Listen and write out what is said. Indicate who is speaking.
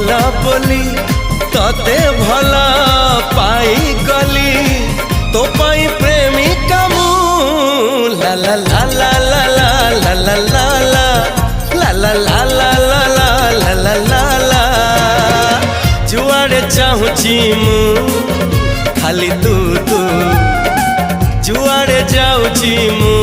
Speaker 1: भला बोली तते भला पाई गली तो पाई प्रेमिका मु ला ला ला ला ला ला ला ला ला ला ला ला ला ला ला ला ला ला जुआड़े चाहूची मु खाली तू तू जुआड़े जाऊची मु।